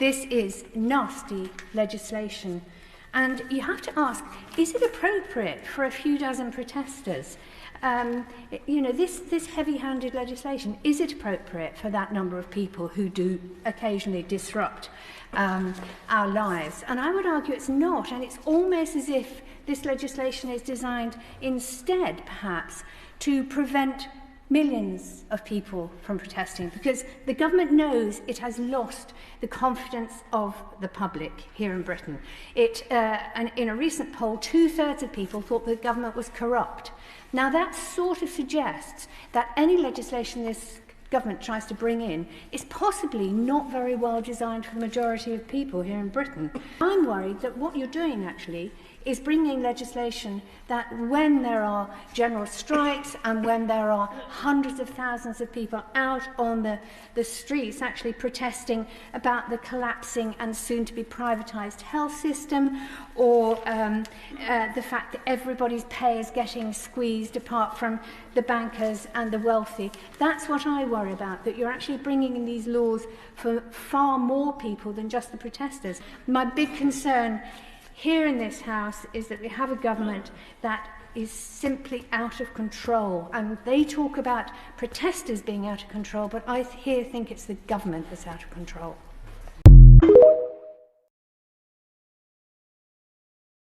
This is nasty legislation. And you have to ask, is it appropriate for a few dozen protesters? This heavy-handed legislation, is it appropriate for that number of people who do occasionally disrupt our lives? And I would argue it's not, and it's almost as if this legislation is designed instead, perhaps, to prevent millions of people from protesting, because the government knows it has lost the confidence of the public here in Britain. And in a recent poll, 2/3 of people thought the government was corrupt. Now that sort of suggests that any legislation this government tries to bring in is possibly not very well designed for the majority of people here in Britain. I'm worried that what you're doing actually is bringing legislation that when there are general strikes and when there are hundreds of thousands of people out on the streets actually protesting about the collapsing and soon-to-be privatised health system, or the fact that everybody's pay is getting squeezed apart from the bankers and the wealthy. That's what I worry about, that you're actually bringing in these laws for far more people than just the protesters. My big concern here in this House is that we have a government that is simply out of control. And they talk about protesters being out of control, but I here think it's the government that's out of control.